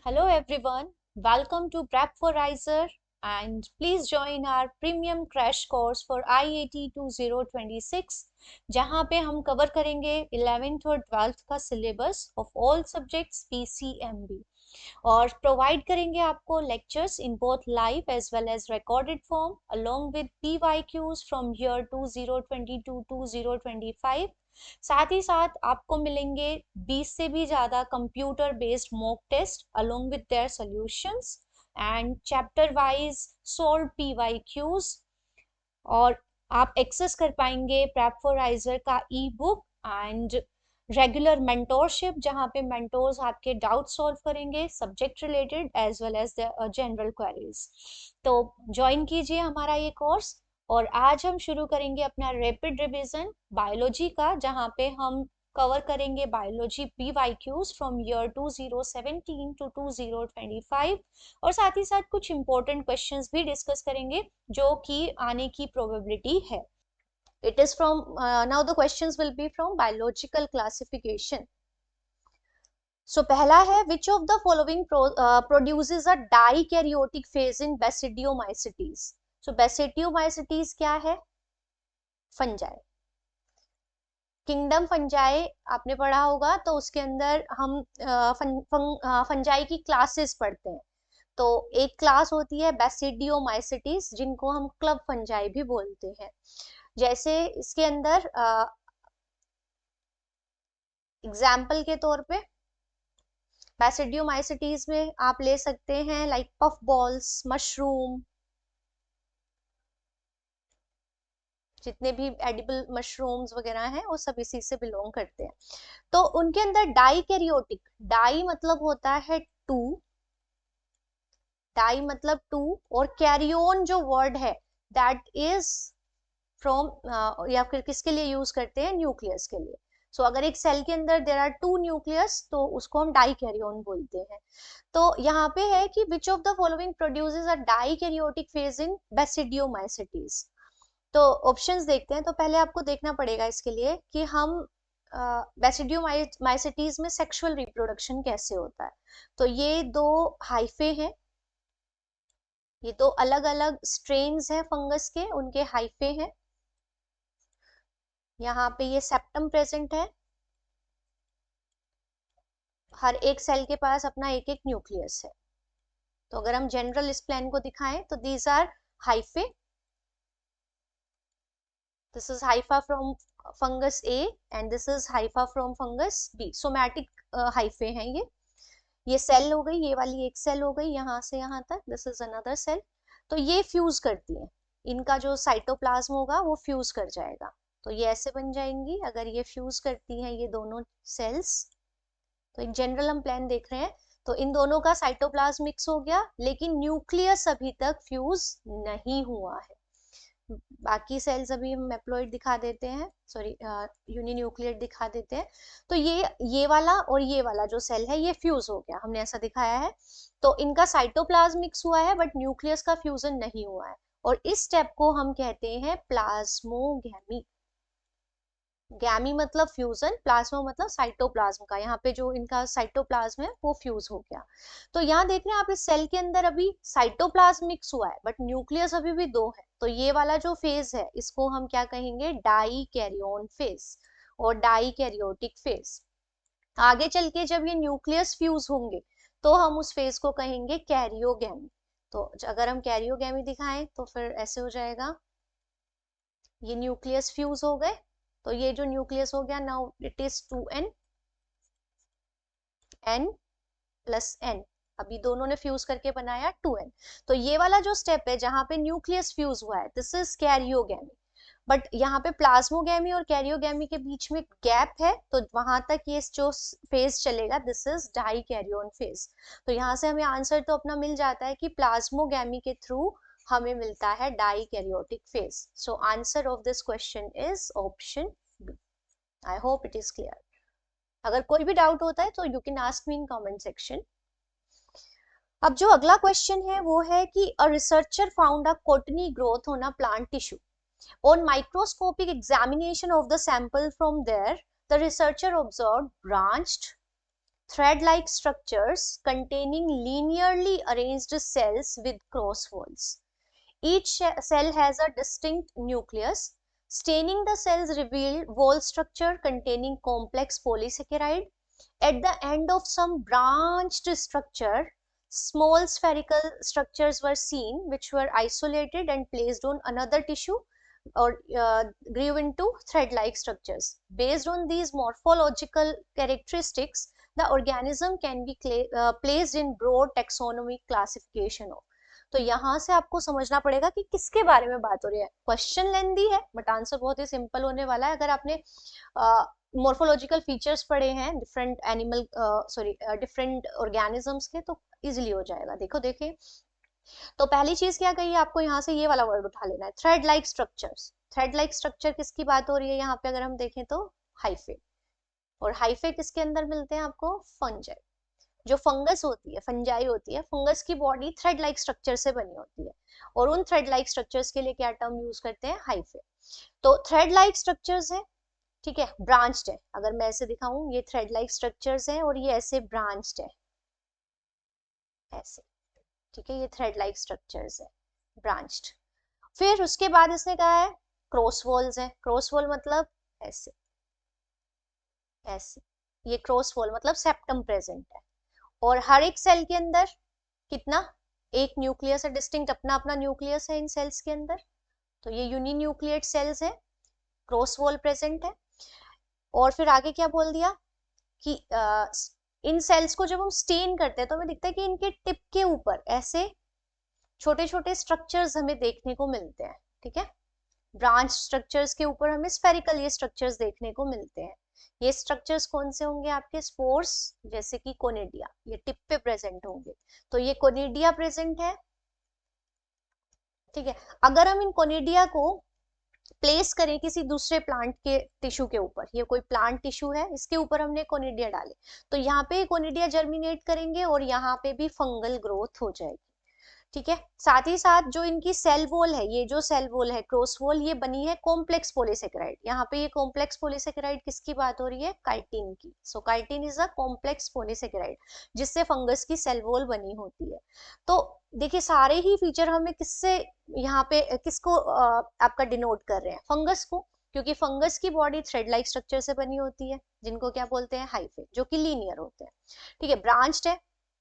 Hello everyone, welcome to Prep for Riser and please join our premium crash course for IAT 2026 जहां पे हम cover करेंगे 11th और 12th का syllabus of all subjects PCMB और provide करेंगे आपको lectures in both live as well as recorded form along with PYQs from year 2022 2025। साथ ही साथ आपको मिलेंगे 20 से भी ज्यादा computer based mock test along with their solutions and chapter wise solve PYQs। और आप एक्सेस कर पाएंगे प्रेप फॉर राइजर का e book and regular mentorship जहां पे मेंटोर्स आपके डाउट सॉल्व करेंगे subject related as well as general queries. तो ज्वाइन कीजिए हमारा ये कोर्स और आज हम शुरू करेंगे अपना रैपिड रिवीजन बायोलॉजी का जहां पे हम कवर करेंगे biology PYQs from year 2017 to 2025 और साथ ही साथ कुछ इंपॉर्टेंट क्वेश्चंस भी डिस्कस करेंगे जो कि आने की प्रोबेबिलिटी है। It is from now the questions will be from biological classification. So पहला है which of the following produces a dikaryotic phase in Basidiomycetes. So Basidiomycetes क्या है? फंजाई। किंगडम फंजाई आपने पढ़ा होगा तो उसके अंदर हम फंजाई की क्लासेस पढ़ते हैं। तो एक क्लास होती है बेसिडियोमाइसिटीज जिनको हम क्लब फंजाई भी बोलते हैं। जैसे इसके अंदर एग्जाम्पल के तौर पे बेसिडियोमाइसिटीज में आप ले सकते हैं लाइक पफ बॉल्स, मशरूम, जितने भी एडिबल मशरूम्स वगैरह हैं वो सब इसी से बिलोंग करते हैं। तो उनके अंदर डाइकैरियोटिक, डाई मतलब होता है टू, डाई मतलब टू और कैरियोन जो वर्ड है दैट इज फ्रॉम या फिर किसके लिए यूज करते हैं? न्यूक्लियस के लिए। सो अगर एक सेल के अंदर देयर आर टू न्यूक्लियस तो उसको हम डाइकैरियोन बोलते हैं। तो यहाँ पे है कि which of the following produces a dikaryotic phase in basidiomycetes. तो ऑप्शंस देखते हैं। तो पहले आपको देखना पड़ेगा इसके लिए कि हम बेसिडियोमाइसिटीज में सेक्सुअल रिप्रोडक्शन कैसे होता है। तो ये दो हाइफे हैं, ये दो अलग अलग स्ट्रेन्स हैं फंगस के, उनके हाइफे हैं। यहाँ पे ये सेप्टम प्रेजेंट है, हर एक सेल के पास अपना एक एक न्यूक्लियस है। तो अगर हम जनरल इस प्लान को दिखाएं तो these are hyphae, this is hypha from fungus A and this is hypha from fungus B. Somatic hyphae हैं ये सेल हो गई, ये वाली एक सेल हो गई यहाँ से यहाँ तक, दिस इज अनदर सेल। तो ये फ्यूज करती हैं, इनका जो साइटोप्लाज्म होगा वो फ्यूज कर जाएगा। तो ये ऐसे बन जाएंगी अगर ये फ्यूज करती हैं ये दोनों सेल्स। तो एक जनरल हम प्लान देख रहे हैं। तो इन दोनों का साइटोप्लाज्म मिक्स हो गया लेकिन न्यूक्लियस अभी तक फ्यूज नहीं हुआ है। बाकी सेल्स अभी हम हैप्लॉइड दिखा देते हैं, सॉरी यूनिन्यूक्लियेट दिखा देते हैं। तो ये वाला और ये वाला जो सेल है ये फ्यूज हो गया, हमने ऐसा दिखाया है। तो इनका साइटोप्लाज्म मिक्स हुआ है बट न्यूक्लियस का फ्यूजन नहीं हुआ है और इस स्टेप को हम कहते हैं प्लाज्मोगैमी। गैमी मतलब फ्यूजन, प्लाज्मा मतलब साइटोप्लाज्म का, यहाँ पे जो इनका साइटोप्लाज्म है वो फ्यूज हो गया। तो यहाँ देख रहे हैं आप इस सेल के अंदर अभी साइटोप्लाज्म मिक्स हुआ है बट न्यूक्लियस अभी भी दो है। तो ये वाला जो फेज है इसको हम क्या कहेंगे? डाइकैरियोन फेज और डाइकैरियोटिक फेज। आगे चल के जब ये न्यूक्लियस फ्यूज होंगे तो हम उस फेज को कहेंगे कैरियोगैमी। तो अगर हम कैरियोगैमी दिखाएं तो फिर ऐसे हो जाएगा, ये न्यूक्लियस फ्यूज हो गए तो ये जो न्यूक्लियस हो गया now it is 2n, n plus n, अभी दोनों ने फ्यूज करके बनाया 2n। तो ये वाला जो स्टेप है जहां पे न्यूक्लियस फ्यूज हुआ है दिस इज कैरियोगैमी। बट यहाँ पे प्लाज्मोगैमी और कैरियोगैमी के बीच में गैप है तो वहां तक ये जो फेज चलेगा दिस इज डाइकैरियोन फेज। तो यहाँ से हमें आंसर तो अपना मिल जाता है कि प्लाज्मोगैमी के थ्रू हमें मिलता है dikaryotic phase. So answer of this question is option B. I hope it is clear. अगर कोई भी डाउट होता है तो you can ask me in comment section. अब जो अगला क्वेश्चन है वो है कि a researcher found a cottony growth on a plant tissue. On microscopic examination of the sample from there, the researcher observed branched, thread-like structures containing linearly arranged cells with cross walls. Each cell has a distinct nucleus. Staining the cells revealed wall structure containing complex polysaccharide. At the end of some branched structure, small spherical structures were seen which were isolated and placed on another tissue or grew into thread-like structures. Based on these morphological characteristics, the organism can be placed in broad taxonomic classification of. तो यहाँ से आपको समझना पड़ेगा कि किसके बारे में बात हो रही है. क्वेश्चन लेंदी है बट आंसर बहुत ही सिंपल होने वाला है. अगर आपने मोर्फोलॉजिकल फीचर्स पढ़े हैं डिफरेंट एनिमल डिफरेंट ऑर्गेनिजम्स के तो इजिली हो जाएगा. देखो देखिए, तो पहली चीज क्या कही आपको, यहाँ से ये वाला वर्ड उठा लेना है, thread like structures. Thread like structure किसकी बात हो रही है यहाँ पे अगर हम देखें तो हाइफे. और हाइफे किसके अंदर मिलते हैं आपको, फंजाई. जो फंगस होती है, फंजाई होती है, फंगस की बॉडी थ्रेड लाइक स्ट्रक्चर से बनी होती है और उन थ्रेड लाइक स्ट्रक्चर्स के लिए क्या टर्म यूज करते हैं, हाइफे. तो थ्रेड लाइक स्ट्रक्चर्स है, ठीक है, ब्रांच्ड है. अगर मैं ऐसे दिखाऊं, ये थ्रेड लाइक स्ट्रक्चर्स है और ये ऐसे ब्रांच्ड है, ऐसे, ठीक है, ये थ्रेड लाइक स्ट्रक्चर्स है, ब्रांच्ड. फिर उसके बाद इसने कहा है क्रॉस वॉल्स है. क्रॉस वॉल मतलब ऐसे, ऐसे, ये क्रॉस वॉल मतलब सेप्टम प्रेजेंट है. और हर एक सेल के अंदर कितना, एक न्यूक्लियस है, डिस्टिंक्ट अपना अपना न्यूक्लियस है इन सेल्स के अंदर. तो ये यूनि न्यूक्लिएट सेल्स है, क्रॉस वॉल प्रेजेंट है. और फिर आगे क्या बोल दिया कि इन सेल्स को जब हम स्टेन करते हैं तो हमें दिखता है कि इनके टिप के ऊपर ऐसे छोटे छोटे स्ट्रक्चर्स हमें देखने को मिलते हैं. ठीक है, ब्रांच स्ट्रक्चर्स के ऊपर हमें स्फेरिकल ये स्ट्रक्चर्स देखने को मिलते हैं. ये स्ट्रक्चर्स कौन से होंगे आपके, स्पोर्स, जैसे कि कोनिडिया, ये टिप पे प्रेजेंट होंगे. तो ये कोनिडिया प्रेजेंट है. ठीक है, अगर हम इन कोनिडिया को प्लेस करें किसी दूसरे प्लांट के टिश्यू के ऊपर, ये कोई प्लांट टिश्यू है, इसके ऊपर हमने कोनिडिया डाले, तो यहाँ पे कोनिडिया जर्मिनेट करेंगे और यहाँ पे भी फंगल ग्रोथ हो जाएगी. ठीक है, साथ ही साथ जो इनकी सेल वॉल है, ये जो सेल वॉल है क्रॉस वॉल, ये बनी है कॉम्प्लेक्स पॉलीसेकेराइड. यहाँ पे ये कॉम्प्लेक्स पॉलीसेकेराइड किसकी बात हो रही है, काइटिन की. So chitin is a complex polysaccharide जिससे फंगस की सेल वॉल बनी होती है. तो देखिए सारे ही फीचर हमें किससे यहाँ पे किसको आपका डिनोट कर रहे हैं, फंगस को, क्योंकि फंगस की बॉडी थ्रेड लाइक स्ट्रक्चर से बनी होती है जिनको क्या बोलते हैं, हाइफे, जो कि लीनियर होते हैं. ठीक है, ब्रांच्ड है,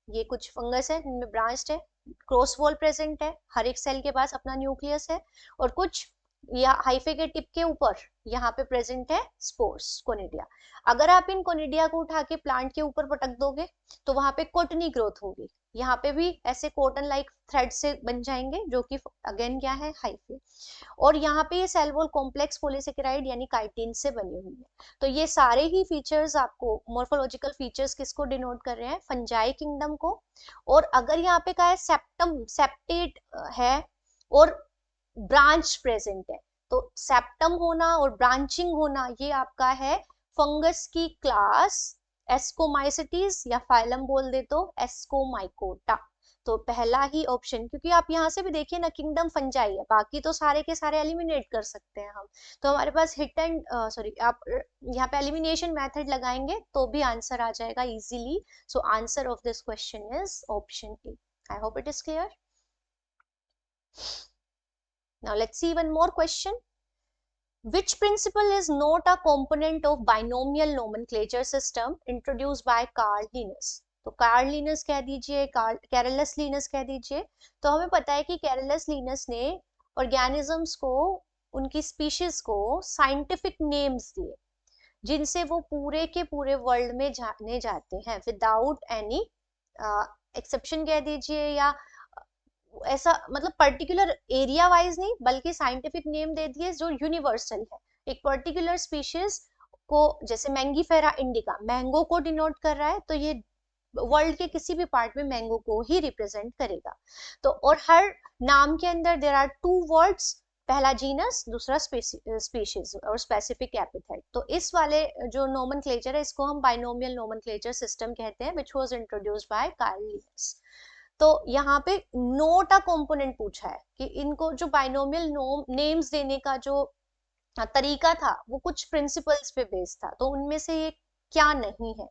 ये कुछ फंगस है जिनमें ब्रांच्ड है, क्रॉस वॉल प्रेजेंट है, हर एक सेल के पास अपना न्यूक्लियस है, और कुछ या हाइफे के टिप के ऊपर यहाँ पे प्रेजेंट है स्पोर्स, कोनिडिया. अगर आप इन कोनिडिया को उठा के प्लांट के ऊपर पटक दोगे तो वहां पे कोटनी ग्रोथ होगी, यहाँ पे भी ऐसे कॉटन लाइक थ्रेड से बन जाएंगे जो कि अगेन क्या है, हाइफे. और यहाँ पे ये सेल वॉल कॉम्प्लेक्स पॉलीसेकेराइड यानी काइटिन से बनी हुई है. तो ये सारे ही फीचर्स आपको मोर्फोलॉजिकल फीचर्स किसको डिनोट कर रहे हैं, फंजाई किंगडम को. और अगर यहाँ पे क्या है, सेप्टम, सेप्टेट है और ब्रांच प्रेजेंट है, तो सेप्टम होना और ब्रांचिंग होना ये आपका है फंगस की क्लास एस्कोमाइसिटीज, या फाइलम बोल दे तो एस्कोमाइकोटा. तो पहला ही ऑप्शन, क्योंकि आप यहाँ से भी देखिए ना, किंगडम फंजाई है, बाकी तो सारे के सारे एलिमिनेट कर सकते हैं हम. तो हमारे पास हिट एंड सॉरी, आप यहाँ पे एलिमिनेशन मेथड लगाएंगे तो भी आंसर आ जाएगा easily. So answer of this question is option A. I hope it is clear. Now let's see one more question. Which principle is not a component of binomial nomenclature system introduced by Carl Linnaeus? तो Karl Linus कह दीजिए, Carlos Linus कह दीजिए. तो हमें पता है कि कैरलस लिनस ने ऑर्गेनिजम्स को, उनकी स्पीशीज को साइंटिफिक नेम्स दिए जिनसे वो पूरे के पूरे वर्ल्ड में जाने जाते हैं विदाउट एनी एक्सेप्शन कह दीजिए, या ऐसा मतलब पर्टिकुलर एरिया वाइज नहीं, बल्कि साइंटिफिक नेम दे दिए जो यूनिवर्सल है. एक पर्टिकुलर स्पीशीज को, जैसे मैंगीफेरा इंडिका मैंगो को डिनोट कर रहा है, तो ये वर्ल्ड के किसी भी पार्ट में मैंगो को ही रिप्रेजेंट करेगा. तो और हर नाम के अंदर देयर आर टू वर्ड्स, पहला जीनस, दूसरा स्पीशीज और स्पेसिफिक एपिथेट. तो इस वाले जो नोमेनक्लेचर है इसको हम बाइनोमियल नोमेनक्लेचर सिस्टम कहते हैं, which was introduced by Carl Linnaeus. तो यहाँ पे नोट अ कंपोनेंट पूछा है कि इनको जो बाइनोमियल नेम्स देने का जो तरीका था वो कुछ प्रिंसिपल्स पे बेस्ड था, तो उनमें से ये क्या नहीं है.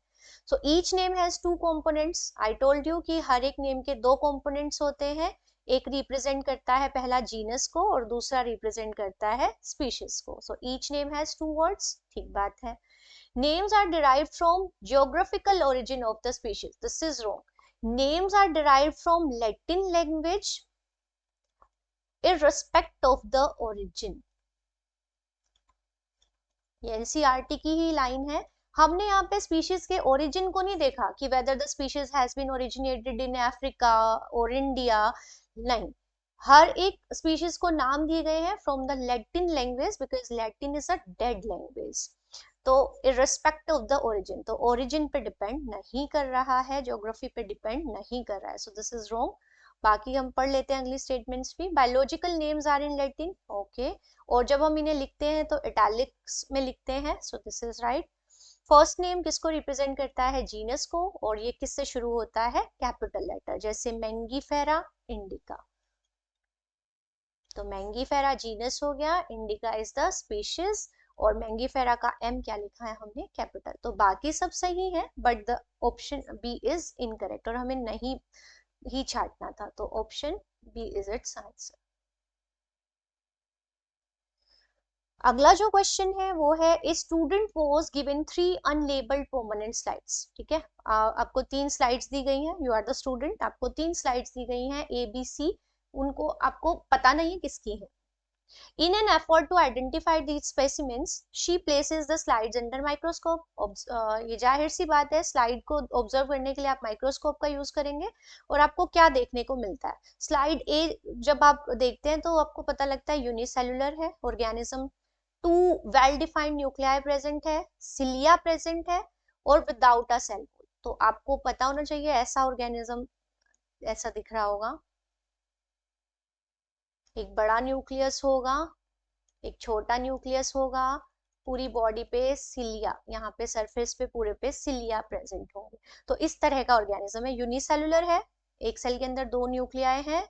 सो each name has two components. I told you कि हर एक नेम के दो कंपोनेंट्स होते हैं, एक रिप्रेजेंट करता है पहला जीनस को और दूसरा रिप्रेजेंट करता है स्पीशीज को। So each name has two words, ठीक बात है। Names are derived from geographical origin of the species. This is wrong. Names are derived from Latin language irrespective of the origin. ये एनसीईआरटी की ही line है। हमने यहाँ पे स्पीशीज के ओरिजिन को नहीं देखा कि whether the species has been originated in Africa और इंडिया, नहीं, हर एक स्पीशीज को नाम दिए गए हैं from the Latin language because Latin is a dead language. तो इररिस्पेक्टिव ऑफ द ओरिजिन, तो ओरिजिन पे डिपेंड नहीं कर रहा है, ज्योग्राफी पे डिपेंड नहीं कर रहा है, सो दिस इज रॉन्ग। बाकी हम पढ़ लेते हैं अगली स्टेटमेंट्स भी। Biological names are in Latin, okay, और जब हम इन्हें लिखते हैं तो इटैलिक्स में लिखते हैं, so this is right. First name किसको रिप्रेजेंट करता है? जीनस को, और ये किससे शुरू होता है? कैपिटल लेटर, जैसे मैंगीफेरा इंडिका। तो मैंगीफेरा जीनस हो गया, इंडिका इज द स्पीशीज, और मैंगीफेरा का एम क्या लिखा है हमने? कैपिटल। तो बाकी सब सही है but the option B is incorrect, और हमें नहीं ही छांटना था, तो option B is its answer. अगला जो क्वेश्चन है वो है a student was given 3 unlabelled permanent slides. ठीक है, आपको 3 स्लाइड्स दी गई हैं, यू आर द स्टूडेंट, आपको 3 स्लाइड्स दी गई हैं ए बी सी, उनको आपको पता नहीं है किसकी है। In an effort to identify these specimens, she places the slides under microscope. ये जाहिर सी बात है, स्लाइड को ऑब्जर्व करने के लिए आप माइक्रोस्कोप का यूज करेंगे, और आपको क्या देखने को मिलता है? स्लाइड ए जब आप देखते हैं तो आपको पता लगता है यूनिसेलुलर है organism, 2 well defined nuclei present है, सिलिया प्रेजेंट है, और विदाउट अ सेल वॉल। तो आपको पता होना चाहिए ऐसा ऑर्गेनिज्म ऐसा दिख रहा होगा, एक बड़ा न्यूक्लियस होगा, एक छोटा न्यूक्लियस होगा, पूरी बॉडी पे सिलिया, यहाँ पे सरफेस पे पूरे पे सिलिया प्रेजेंट होंगे। तो इस तरह का ऑर्गेनिज्म है, यूनिसेलुलर है, एक सेल के अंदर 2 न्यूक्लियाई हैं,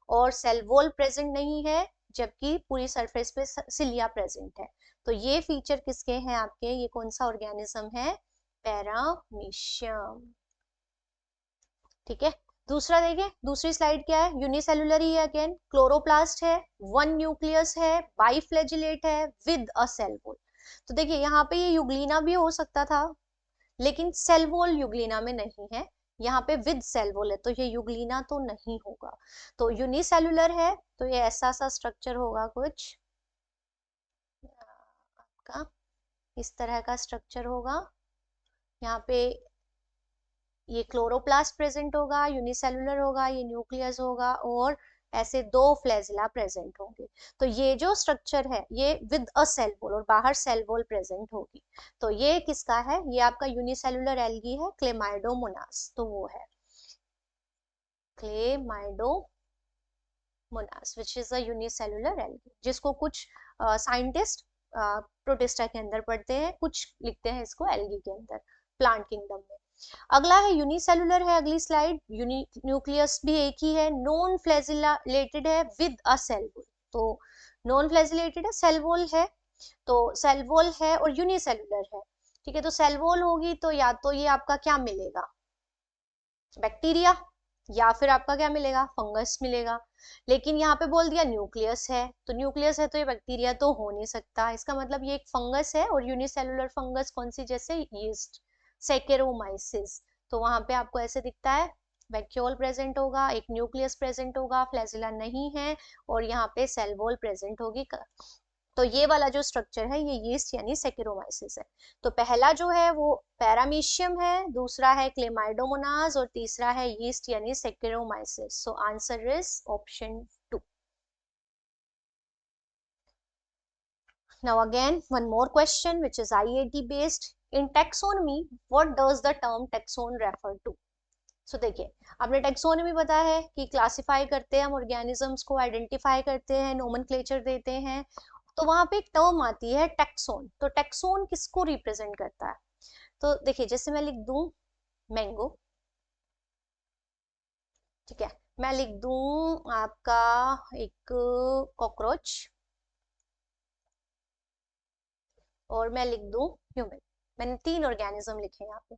और सेल वॉल प्रेजेंट नहीं है, जबकि पूरी सरफेस पे सिलिया प्रेजेंट है। तो ये फीचर किसके हैं आपके? ये कौन सा ऑर्गेनिज्म है? पैरामीशियम। ठीक है, दूसरा देखिए, दूसरी स्लाइड क्या है? यूनिसेलुलर ही है अगेन, क्लोरोप्लास्ट है, 1 न्यूक्लियस है, बाइफ्लैजिलेट है विद अ सेल वॉल। तो देखिए यहाँ पे ये यूग्लिना भी हो सकता था, लेकिन सेल वॉल यूग्लिना में नहीं है, यहाँ पे विद सेल वॉल है, तो ये यूग्लिना तो नहीं होगा। तो यूनिसेलुलर है तो ये ऐसा सा स्ट्रक्चर होगा कुछ आपका, इस तरह का स्ट्रक्चर होगा, यहाँ पे ये क्लोरोप्लास्ट प्रेजेंट होगा, यूनिसेलुलर होगा, ये न्यूक्लियस होगा, और ऐसे 2 फ्लैजिला प्रेजेंट होंगे। तो ये जो स्ट्रक्चर है ये विद अ सेल वॉल, और बाहर सेल वॉल प्रेजेंट होगी। तो ये किसका है? ये आपका यूनिसेलुलर एल्गी है, क्लेमाइडोमोनास, तो वो है Chlamydomonas which is a unicellular algae, जिसको कुछ साइंटिस्ट प्रोटिस्टा के अंदर पढ़ते हैं, कुछ लिखते हैं इसको एल्गी के अंदर, प्लांट किंगडम में। अगला है यूनिसेलुलर है, अगली स्लाइड, न्यूक्लियस भी एक ही है, नॉन फ्लैजिलेटेड है विद अ सेल वॉल। तो नॉन फ्लैजिलेटेड है, सेल वॉल है, तो सेल वॉल है और यूनिसेलुलर है। ठीक है, तो सेल वॉल होगी तो या तो ये आपका क्या मिलेगा? बैक्टीरिया, या फिर आपका क्या मिलेगा? फंगस मिलेगा। लेकिन यहाँ पे बोल दिया न्यूक्लियस है, तो न्यूक्लियस है तो ये बैक्टीरिया तो हो नहीं सकता, इसका मतलब ये एक फंगस है, और यूनिसेलुलर फंगस कौन सी? जैसे यीस्ट, सेकेरोमाइसिस। तो वहां पे आपको ऐसे दिखता है, वैक्यूल प्रेजेंट होगा, एक न्यूक्लियस प्रेजेंट होगा, फ्लैजिला नहीं है, और यहाँ पे सेल वॉल प्रेजेंट होगी। तो ये वाला जो स्ट्रक्चर है ये यीस्ट यानी सेकेरोमाइसिस है। तो पहला जो है वो पैरामीशियम है, दूसरा है क्लेमाइडोमोनास, और तीसरा है यीस्ट यानी Saccharomyces. So answer is option 2। Now again one more question which is IAT based. In taxonomy what does the term taxon refer to? सो देखिए, आपने टेक्सोनोमी पता है कि क्लासिफाई करते हैं हम ऑर्गेनिजम्स को, आइडेंटिफाई करते हैं, नोमेनक्लेचर देते हैं, तो वहां पे एक टर्म आती है टेक्सोन। तो टेक्सोन किसको रिप्रेजेंट करता है? तो देखिए, जैसे मैं लिख दूं मैंगो, ठीक है, मैं लिख दूं आपका एक कॉकरोच, और मैं लिख दूं ह्यूमन। मैंने 3 ऑर्गेनिज्म लिखे हैं यहाँ पे।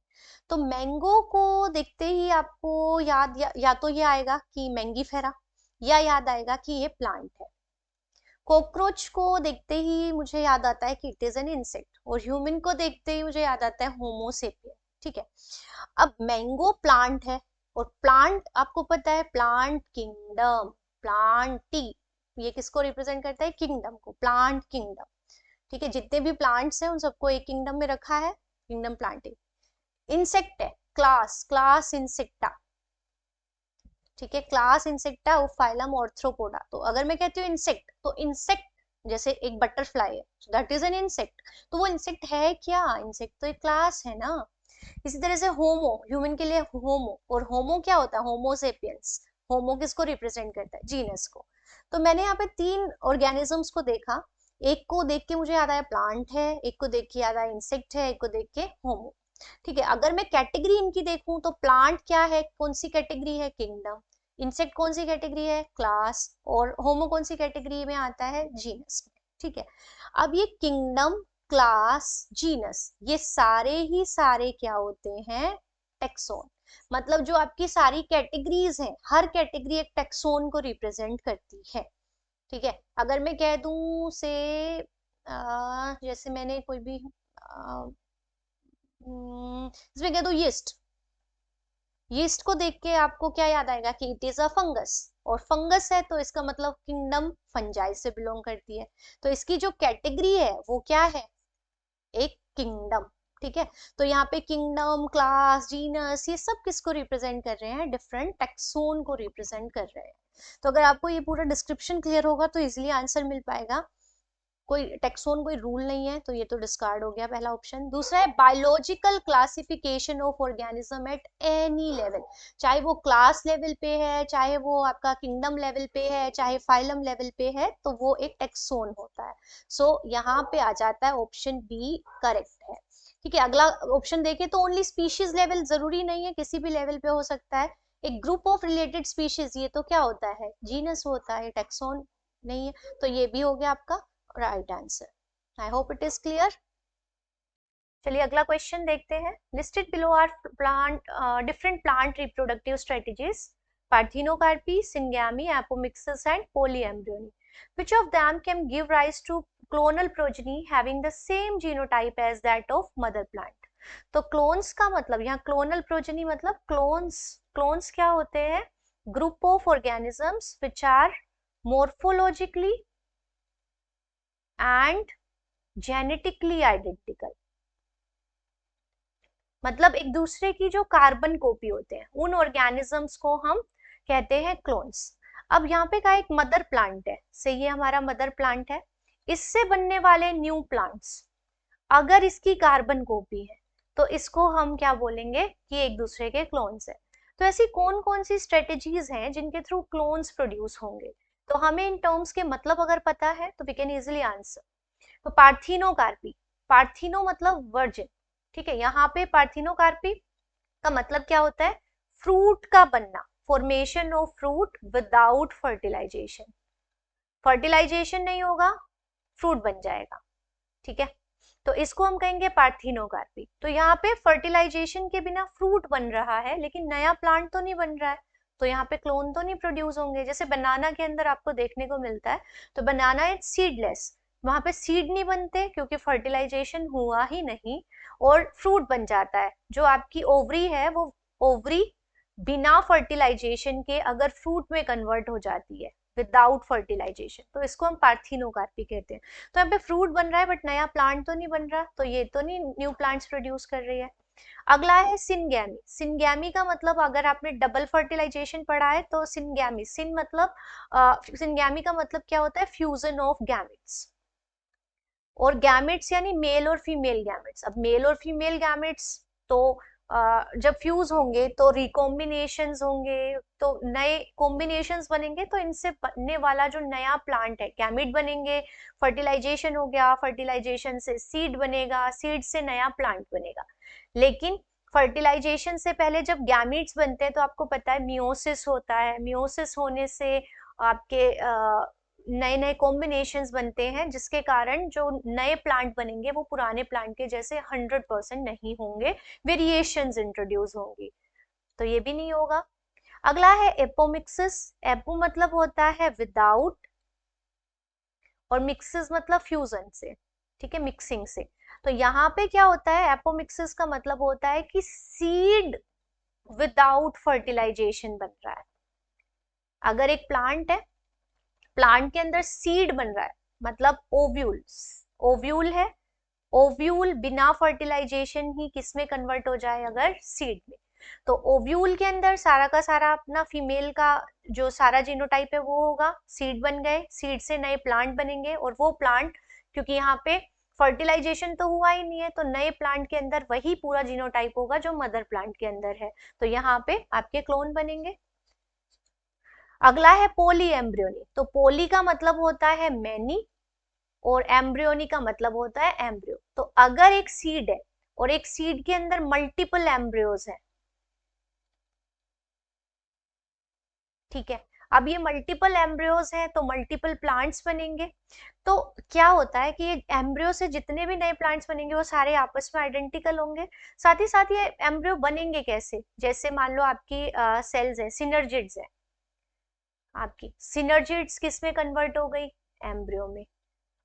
तो मैंगो को देखते ही आपको याद या तो ये आएगा कि मैंगीफेरा, या याद आएगा कि ये प्लांट है। कॉकरोच को देखते ही मुझे याद आता है कि इट इज एन इंसेक्ट, और ह्यूमन को देखते ही मुझे याद आता है होमोसेपियन। ठीक है, अब मैंगो प्लांट है, और प्लांट आपको पता है प्लांट किंगडम, प्लांटी, ये किसको रिप्रेजेंट करता है? किंगडम को, प्लांट किंगडम। ठीक है, जितने भी प्लांट्स हैं उन सबको एक किंगडम में रखा है, किंगडम प्लांटी। इंसेक्ट है, क्लास, क्लास इंसेक्टा। ठीक है, क्लास इंसेक्टा और फाइलम ऑर्थ्रोपोडा। तो अगर मैं कहती हूँ इंसेक्ट, तो इंसेक्ट जैसे एक बटरफ्लाई है, दैट इज एन इंसेक्ट। तो वो इंसेक्ट है क्या? इंसेक्ट तो एक क्लास है ना। इसी तरह से होमो, ह्यूमन के लिए होमो, और होमो क्या होता है? होमोसेपियंस। होमो किसको रिप्रेजेंट करता है? जीनस को। तो मैंने यहाँ पे 3 ऑर्गेनिजम्स को देखा, एक को देख के मुझे याद आया प्लांट है, एक को देख के याद आया इंसेक्ट है, एक को देख के होमो। ठीक है, अगर मैं कैटेगरी इनकी देखूं तो प्लांट क्या है, कौन सी कैटेगरी है? किंगडम। इंसेक्ट कौन सी कैटेगरी है? क्लास। और होमो कौन सी कैटेगरी में आता है? जीनस में। ठीक है, अब ये किंगडम, क्लास, जीनस, ये सारे ही सारे क्या होते हैं? टेक्सोन। मतलब जो आपकी सारी कैटेगरीज हैं, हर कैटेगरी एक टेक्सोन को रिप्रेजेंट करती है। ठीक है, अगर मैं कह दूं से जैसे मैंने कोई भी इसमें कह दो यीस्ट, यीस्ट को देख के आपको क्या याद आएगा? कि इट इज अ फंगस, और फंगस है तो इसका मतलब किंगडम फंजाई से बिलोंग करती है। तो इसकी जो कैटेगरी है वो क्या है? एक किंगडम। ठीक है, तो यहाँ पे किंगडम, क्लास, जीनस, ये सब किसको रिप्रेजेंट कर रहे हैं? डिफरेंट टेक्सोन को रिप्रेजेंट कर रहे हैं। तो अगर आपको ये पूरा डिस्क्रिप्शन क्लियर होगा तो इजिली आंसर मिल पाएगा। कोई टेक्सोन कोई रूल नहीं है, तो ये तो डिस्कार्ड हो गया पहला ऑप्शन। दूसरा है biological classification of organism at any level, चाहे वो क्लास लेवल पे है, चाहे वो आपका किंगडम लेवल पे है, चाहे फाइलम लेवल पे है, तो वो एक टेक्सोन होता है। सो यहाँ पे आ जाता है ऑप्शन बी करेक्ट है। ठीक है, अगला ऑप्शन देखें तो ओनली स्पीशीज लेवल, जरूरी नहीं है, किसी भी लेवल पे हो सकता है। एक ग्रुप ऑफ रिलेटेड स्पीशीज, ये तो क्या होता है? जीनस होता है, टेक्सोन नहीं है। तो ये भी हो गया आपका right answer. I hope it is clear. चलिए अगला क्वेश्चन देखते हैं। Listed below are plant different plant reproductive strategies, parthenocarpy, syngamy, apomixis and polyembryony. Which of them can give rise to clonal progeny having the same genotype as that of mother plant? तो clones का मतलब, यहाँ clonal progeny मतलब clones. Clones क्या होते हैं? Group of organisms which are morphologically and genetically identical, मतलब एक दूसरे की जो कार्बन कॉपी होते हैं, उन ऑर्गेनिजम्स को हम कहते हैं क्लोन्स। अब यहाँ पे का एक मदर प्लांट है, से ये हमारा मदर प्लांट है, इससे बनने वाले न्यू प्लांट्स अगर इसकी कार्बन कॉपी है तो इसको हम क्या बोलेंगे? कि एक दूसरे के क्लोन्स है। तो ऐसी कौन कौन सी स्ट्रेटेजीज हैं जिनके थ्रू क्लोन्स प्रोड्यूस होंगे? तो हमें इन टर्म्स के मतलब अगर पता है तो वी कैन इजिली आंसर। तो पार्थिनोकार्पी, पार्थिनो मतलब वर्जिन। ठीक है, यहाँ पे पार्थिनोकार्पी का मतलब क्या होता है? फ्रूट का बनना, formation of fruit without fertilisation. Fertilisation नहीं होगा, फ्रूट बन जाएगा। ठीक है, तो इसको हम कहेंगे पार्थिनोकार्पी। तो यहाँ पे फर्टिलाइजेशन के बिना फ्रूट बन रहा है, लेकिन नया प्लांट तो नहीं बन रहा है, तो यहाँ पे क्लोन तो नहीं प्रोड्यूस होंगे। जैसे बनाना के अंदर आपको देखने को मिलता है, तो बनाना इज सीडलेस, वहां पे सीड नहीं बनते क्योंकि फर्टिलाइजेशन हुआ ही नहीं, और फ्रूट बन जाता है। जो आपकी ओवरी है वो ओवरी बिना फर्टिलाइजेशन के अगर फ्रूट में कन्वर्ट हो जाती है विदाउट फर्टिलाइजेशन, तो इसको हम पार्थिनोकार्पी कहते हैं। तो यहाँ पे फ्रूट बन रहा है बट नया प्लांट तो नहीं बन रहा, तो ये तो नहीं न्यू प्लांट्स प्रोड्यूस कर रही है। अगला है सिनगैमी। सिनगैमी का मतलब, अगर आपने डबल फर्टिलाइजेशन पढ़ा है तो सिनगैमी, सिन मतलब सिनगैमी का मतलब क्या होता है? Fusion of gametes. और गैमेट्स यानी मेल और फीमेल गैमेट्स। अब मेल और फीमेल गैमेट्स तो जब फ्यूज होंगे तो रिकॉम्बिनेशंस होंगे, तो नए कॉम्बिनेशंस बनेंगे, तो इनसे बनने वाला जो नया प्लांट है, गैमेट बनेंगे, फर्टिलाइजेशन हो गया, फर्टिलाइजेशन से सीड बनेगा, सीड से नया प्लांट बनेगा। लेकिन फर्टिलाइजेशन से पहले जब गैमेट्स बनते हैं तो आपको पता है मियोसिस होता है, मियोसिस होने से आपके नए नए कॉम्बिनेशंस बनते हैं, जिसके कारण जो नए प्लांट बनेंगे वो पुराने प्लांट के जैसे 100% नहीं होंगे, वेरिएशंस इंट्रोड्यूस होंगी, तो ये भी नहीं होगा। अगला है एपोमिक्सिस। एपो मतलब होता है विदाउट, और मिक्सिस मतलब फ्यूजन से, ठीक है, मिक्सिंग से। तो यहाँ पे क्या होता है, एपोमिक्सिस का मतलब होता है कि सीड विदाउट फर्टिलाइजेशन बन रहा है। अगर एक प्लांट है, प्लांट के अंदर सीड बन रहा है, मतलब ओव्यूल, ओव्यूल है, ओव्यूल बिना फर्टिलाइजेशन ही किस में कन्वर्ट हो जाए, अगर सीड में। तो ओव्यूल के अंदर सारा का सारा अपना फीमेल का जो सारा जीनोटाइप है वो होगा, सीड बन गए, सीड से नए प्लांट बनेंगे, और वो प्लांट, क्योंकि यहाँ पे फर्टिलाइजेशन तो हुआ ही नहीं है, तो नए प्लांट के अंदर वही पूरा जीनोटाइप होगा जो मदर प्लांट के अंदर है, तो यहाँ पे आपके क्लोन बनेंगे। अगला है पोली एम्ब्रियोनी। तो पोली का मतलब होता है मैनी, और एम्ब्रियोनी का मतलब होता है एम्ब्रियो। तो अगर एक सीड है और एक सीड के अंदर मल्टीपल एम्ब्रियोज हैं, ठीक है, अब ये मल्टीपल एम्ब्रियोज हैं तो मल्टीपल प्लांट्स बनेंगे। तो क्या होता है कि ये एम्ब्रियो से जितने भी नए प्लांट्स बनेंगे वो सारे आपस में आइडेंटिकल होंगे। साथ ही साथ ये एम्ब्रियो बनेंगे कैसे, जैसे मान लो आपकी सेल्स है, सिनर्जिड्स है, आपकी सिनर्जिड्स किस में कन्वर्ट हो गई, एम्ब्रियो में।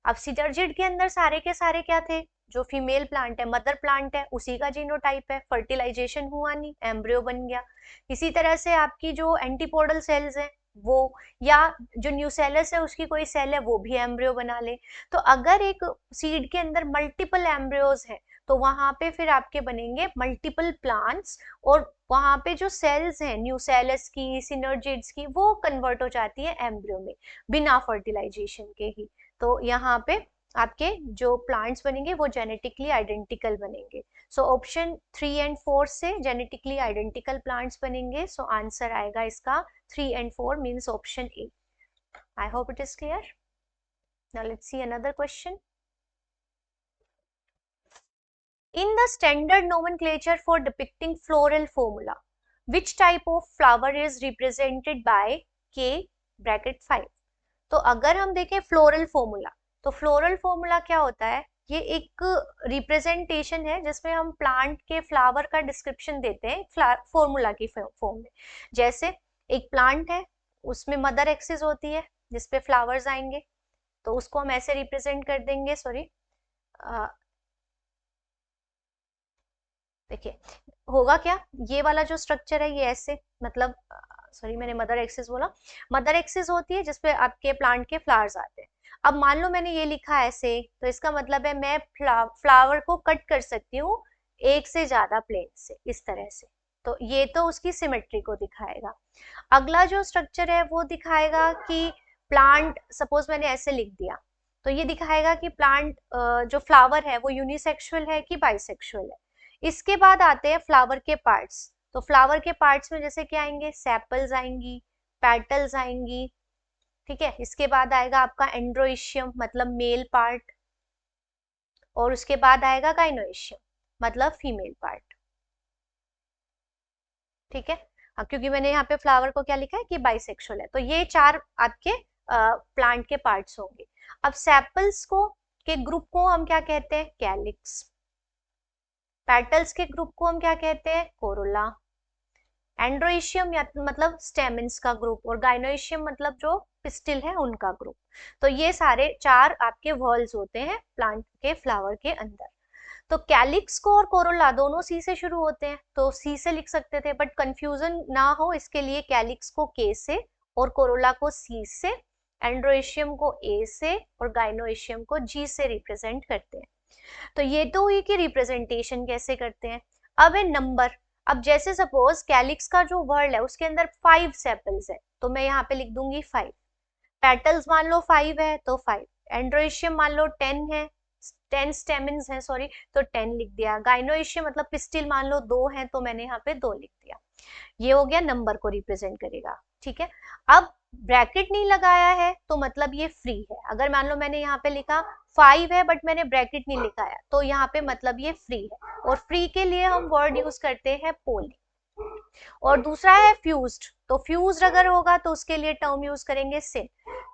अब सिनर्जिड के अंदर सारे के सारे क्या थे, जो फीमेल प्लांट है, मदर प्लांट है, उसी का जीनोटाइप है, फर्टिलाइजेशन हुआ नहीं, एम्ब्रियो बन गया। इसी तरह से आपकी जो एंटीपोडल सेल्स हैं वो, या जो न्यूसेलस है उसकी कोई सेल है वो भी एम्ब्रियो बना ले। तो अगर एक सीड के अंदर मल्टीपल एम्ब्रियोज है तो वहां पे फिर आपके बनेंगे मल्टीपल प्लांट्स, और वहां पे जो सेल्स हैं न्यूसेलस की, सिनर्जिड्स की, वो कन्वर्ट हो जाती है एम्ब्रियो में बिना फर्टिलाइजेशन के ही। तो यहाँ पे आपके जो प्लांट्स बनेंगे वो जेनेटिकली आइडेंटिकल बनेंगे। सो ऑप्शन 3 एंड 4 से जेनेटिकली आइडेंटिकल प्लांट्स बनेंगे। सो आंसर आएगा इसका 3 and 4 means option A. I hope it is clear. Now let's see another question. In the standard nomenclature for depicting floral formula, which type of flower is represented by K bracket 5? तो अगर हम देखें floral formula, तो floral formula क्या होता है, ये एक रिप्रेजेंटेशन है जिसमें हम प्लांट के फ्लावर का डिस्क्रिप्शन देते हैं फॉर्मूला की फॉर्म में। जैसे एक प्लांट है, उसमें मदर एक्सिस होती है जिसपे फ्लावर्स आएंगे, तो उसको हम ऐसे रिप्रेजेंट कर देंगे, सॉरी देखिए होगा क्या, ये वाला जो स्ट्रक्चर है ये ऐसे, मतलब सॉरी मैंने मदर एक्सिस बोला, मदर एक्सिस होती है जिसपे आपके प्लांट के फ्लावर्स आते हैं। अब मान लो मैंने ये लिखा ऐसे, तो इसका मतलब है मैं फ्लावर को कट कर सकती हूँ एक से ज्यादा प्लेन से, इस तरह से। तो ये तो उसकी सिमेट्री को दिखाएगा। अगला जो स्ट्रक्चर है वो दिखाएगा कि प्लांट, सपोज मैंने ऐसे लिख दिया, तो ये दिखाएगा कि प्लांट जो फ्लावर है वो यूनिसेक्सुअल है कि बाइसेक्सुअल है। इसके बाद आते हैं फ्लावर के पार्ट्स। तो फ्लावर के पार्ट्स में जैसे क्या आएंगे, सेपल्स आएंगी, पेटल्स आएंगी, ठीक है। इसके बाद आएगा आपका एंड्रोइशियम मतलब मेल पार्ट, और उसके बाद आएगा गाइनोइशियम मतलब फीमेल पार्ट, ठीक है। हाँ, क्योंकि मैंने यहाँ पे फ्लावर को क्या लिखा है कि बाइसेक्सुअल है, तो ये चार आपके प्लांट के पार्ट्स होंगे। अब सेपल्स को के ग्रुप को हम क्या कहते हैं, कैलिक्स। पेटल्स के ग्रुप को हम क्या कहते हैं, कोरोला। एंड्रोइशियम मतलब स्टेमिन्स का ग्रुप, और गाइनोइशियम मतलब जो पिस्टिल है उनका ग्रुप। तो ये सारे चार आपके वॉल्स होते हैं प्लांट के फ्लावर के अंदर। तो कैलिक्स को और कोरोला दोनों सी से शुरू होते हैं, तो सी से लिख सकते थे, बट कंफ्यूजन ना हो इसके लिए कैलिक्स को के से और कोरोला को सी से, एंड्रोइशियम को ए से और गाइनोइशियम को जी से रिप्रेजेंट करते हैं। तो ये तो हुई कि रिप्रेजेंटेशन कैसे करते हैं। अब है नंबर। अब जैसे सपोज कैलिक्स का जो वर्ड है उसके अंदर 5 सेपल्स है, तो मैं यहाँ पे लिख दूंगी 5। पेटल्स मान लो 5 है तो 5। एंड्रोइशियम मान लो 10 है, 10 स्टेमिन्स है सॉरी, तो 10 लिख दिया। गाइनोइशियम मतलब पिस्टिल मान लो 2 है, तो मैंने यहाँ पे 2 लिख दिया। ये हो गया नंबर को रिप्रेजेंट करेगा, ठीक है। अब ब्रैकेट नहीं लगाया है तो मतलब ये फ्री है। अगर मान लो मैंने यहाँ पे लिखा 5 है बट मैंने ब्रैकेट नहीं लिखा है, तो यहाँ पे मतलब ये फ्री है। और फ्री के लिए हम वर्ड यूज करते हैं पोली, और दूसरा है फ्यूज्ड, तो फ्यूज्ड अगर होगा तो उसके लिए टर्म यूज करेंगे सिन।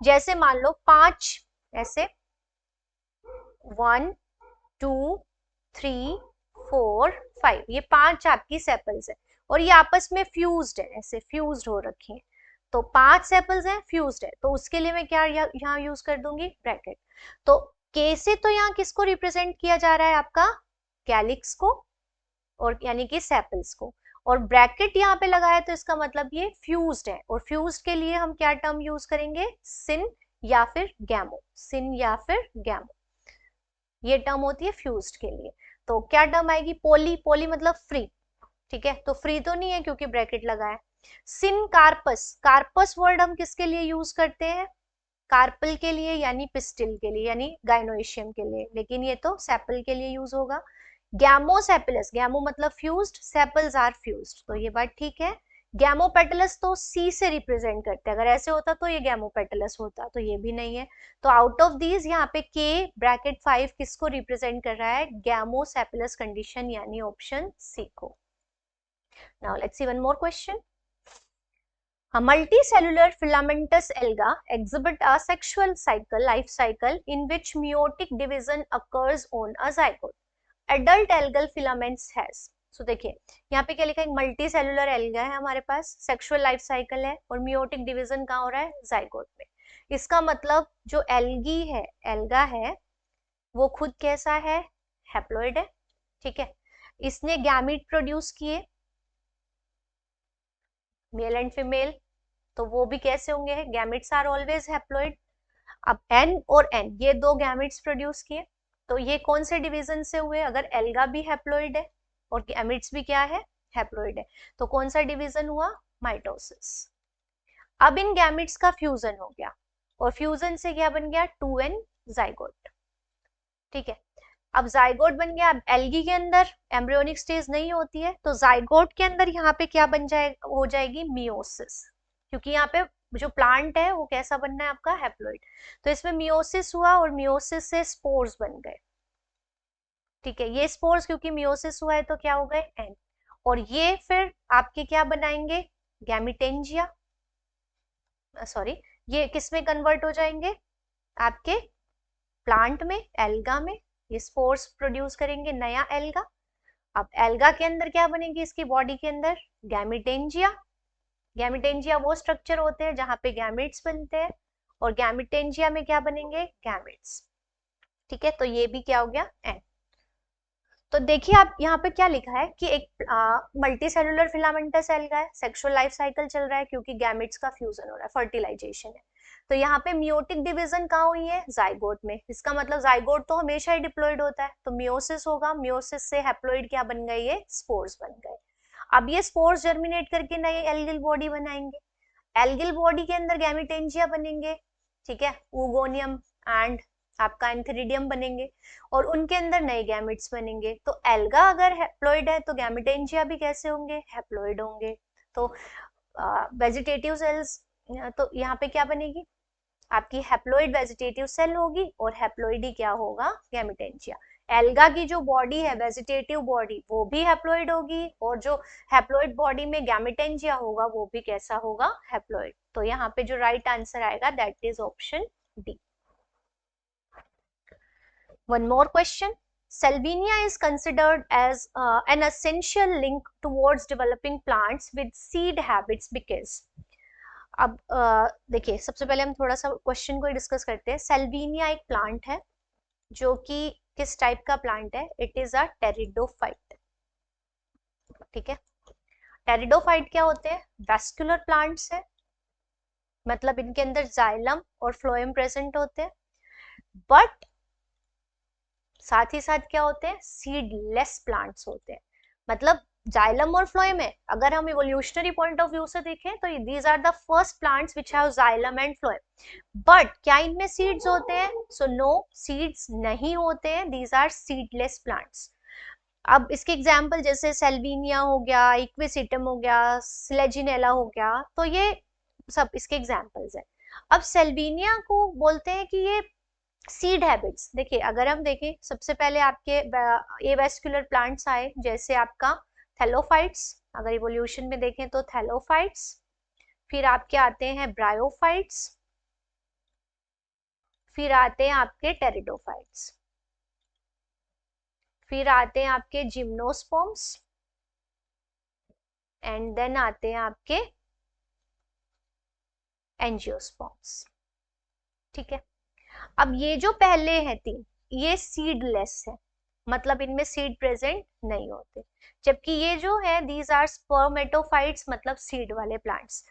जैसे मान लो 5 ऐसे 1 2 3 4 5, ये 5 आपकी सेपल्स है और ये आपस में फ्यूज्ड है, ऐसे फ्यूज्ड हो रखी है। तो 5 सेपल्स हैं, फ्यूज्ड है, तो उसके लिए मैं क्या यहाँ यूज कर दूंगी ब्रैकेट। तो के से तो यहाँ किसको रिप्रेजेंट किया जा रहा है, आपका कैलिक्स को, और यानी कि सेपल्स को, और ब्रैकेट यहाँ पे लगाया तो इसका मतलब ये फ्यूज्ड है, और फ्यूज्ड के लिए हम क्या टर्म यूज करेंगे, सिन या फिर गैमो, सिन या फिर गैमो, ये टर्म होती है फ्यूज्ड के लिए। तो क्या टर्म आएगी, पोली, पोली मतलब फ्री, ठीक है, तो फ्री तो नहीं है क्योंकि ब्रैकेट लगा है। सिन कार्पस, कार्पस वर्ड हम किसके लिए यूज करते हैं, कार्पल के लिए यानी पिस्टिल के लिए यानी गाइनोइशियम के लिए, लेकिन ये तो सेपल के लिए यूज होगा। गैमोसेपिलस, गैमो मतलब फ्यूज्ड, सेपल्स आर फ्यूज्ड, तो ये बात ठीक है। गैमोपेटलस तो सी से रिप्रेजेंट करते हैं, अगर ऐसे होता तो ये गैमोपेटलस होता, तो ये भी नहीं है। तो आउट ऑफ दीज यहाँ पे के ब्रैकेट 5 किसको रिप्रेजेंट कर रहा है, गैमोसेपिलस कंडीशन यानी ऑप्शन सी को। Now let's see one more question. A multicellular filamentous alga exhibit a sexual cycle, life cycle in which meiotic division occurs on a zygote. Adult algal filaments has. So देखिए यहाँ पे क्या लिखा है, multi cellular alga है हमारे पास, sexual life cycle है और मियोटिक डिवीजन कहाँ हो रहा है, जाइगोट में। इसका मतलब जो एल्गी है, एल्गा है, वो खुद कैसा है, हैप्लॉइड है, ठीक है। इसने गैमीट प्रोड्यूस किए, मेल एंड फीमेल, तो वो भी कैसे होंगे, गैमिट्स आर ऑलवेज हैप्लॉइड। अब एन और एन, ये दो गैमिट्स प्रोड्यूस किए, तो ये कौन से डिवीजन से हुए, अगर एल्गा भी हैप्लॉइड है और गैमिट्स भी क्या है, हैप्लॉइड है, तो कौन सा डिवीजन हुआ, माइटोसिस। अब इन गैमिट्स का फ्यूजन हो गया और फ्यूजन से क्या बन गया, 2n जाइगोट, ठीक है। अब जाइगोट बन गया, अब एल्गी के अंदर एम्ब्रियोनिक स्टेज नहीं होती है, तो जाइगोट के अंदर यहाँ पे क्या बन जाए, हो जाएगी मियोसिस, क्योंकि यहाँ पे जो प्लांट है वो कैसा बनना है आपका, हैप्लॉइड। तो इसमें मियोसिस हुआ और मियोसिस से स्पोर्स बन गए, ठीक है। ये स्पोर्स क्योंकि मियोसिस हुआ है तो क्या हो गए, एन, और ये फिर आपके क्या बनाएंगे, गैमिटेंजिया, सॉरी, ये किस में कन्वर्ट हो जाएंगे, आपके प्लांट में, एल्गा में, ये स्पोर्स प्रोड्यूस करेंगे नया एल्गा। अब एल्गा के अंदर क्या बनेगी, इसकी बॉडी के अंदर गैमिटेंजिया। गैमिटेंजिया वो स्ट्रक्चर होते हैं जहां पे गैमिट्स बनते हैं, और गैमिटेंजिया में क्या बनेंगे, गैमिट्स, ठीक है। तो ये भी क्या हो गया, एन। तो देखिए आप यहाँ पे क्या लिखा है कि एक मल्टी सेलुलर फिलामेंटस एल्गा है, सेक्सुअल लाइफ साइकिल चल रहा है क्योंकि गैमिट्स का फ्यूजन हो रहा है, फर्टिलाइजेशन है। तो यहाँ पे मियोटिक डिवीजन कहाँ हुई है, जाइगोट में, इसका मतलब जाइगोट तो हमेशा ही डिप्लॉइड होता है, तो मियोसिस होगा, मियोसिस से हैप्लॉइड क्या बन गए, ये स्पोर्स बन गए। अब ये स्पोर्स जर्मिनेट करके नई एल्गिल बॉडी बनाएंगे, एल्गिल बॉडी के अंदर गैमिटेंजिया बनेंगे, ठीक है, ऊगोनियम एंड आपका एंथेरिडियम बनेंगे, और उनके अंदर नए गैमिट्स बनेंगे। तो एल्गा अगर हैप्लॉइड है तो गैमिटेंजिया भी कैसे होंगे, हैप्लॉइड होंगे। तो वेजिटेटिव सेल्स, तो यहाँ पे क्या बनेगी, आपकी हैप्लॉइड वेजिटेटिव सेल होगी और हैप्लॉइड ही क्या होगा, गैमिटेंजिया। एल्गा की जो बॉडी है, वेजिटेटिव बॉडी, वो भी हैप्लॉइड होगी, और जो हैप्लॉइड बॉडी में गैमिटेंजिया होगा वो भी कैसा होगा, हैप्लॉइड। तो यहाँ पे जो राइट आंसर आएगा that is option D. One more question. Salvinia is considered as an essential link towards developing plants with seed habits because अब देखिए सबसे पहले हम थोड़ा सा क्वेश्चन को डिस्कस करते हैं। सेल्विनिया एक प्लांट है जो कि किस टाइप का प्लांट है, इट इज अ टेरिडोफाइट, ठीक है। टेरिडोफाइट क्या होते हैं, वैस्कुलर प्लांट्स है, मतलब इनके अंदर जाइलम और फ्लोएम प्रेजेंट होते हैं, बट साथ ही साथ क्या होते हैं, सीडलेस प्लांट्स होते हैं। मतलब जाइलम और फ्लोएम है, अगर हम इवोल्यूशनरी पॉइंट ऑफ व्यू से देखें तो these are the first plants which have xylem and phloem, but क्या इनमें सीड्स होते हैं, सो नो, सीड्स नहीं होते हैं, दीज आर सीडलेस प्लांट्स। अब इसके एग्जाम्पल जैसे सेल्विनिया हो गया, इक्विसिटम हो गया, स्लेजिनेला हो गया, तो ये सब इसके एग्जाम्पल्स है। अब सेल्विनिया को बोलते हैं कि ये सीड हैबिट्स, देखिए अगर हम देखें सबसे पहले आपके एवेस्कुलर प्लांट्स आए, जैसे आपका थैलोफाइट्स, अगर इवोल्यूशन में देखें तो थैलोफाइट्स, फिर आपके आते हैं ब्रायोफाइट्स, फिर आते हैं आपके टेरिडोफाइट्स, फिर आते हैं आपके जिम्नोस्पर्म्स, एंड देन आते हैं आपके एंजियोस्पर्म्स। ठीक है, अब ये जो पहले हैं तीन, ये सीडलेस है, मतलब इनमें सीड प्रेजेंट नहीं होते, जबकि ये जो है दीज आर स्पर्मेटोफाइट्स, मतलब सीड वाले प्लांट्स।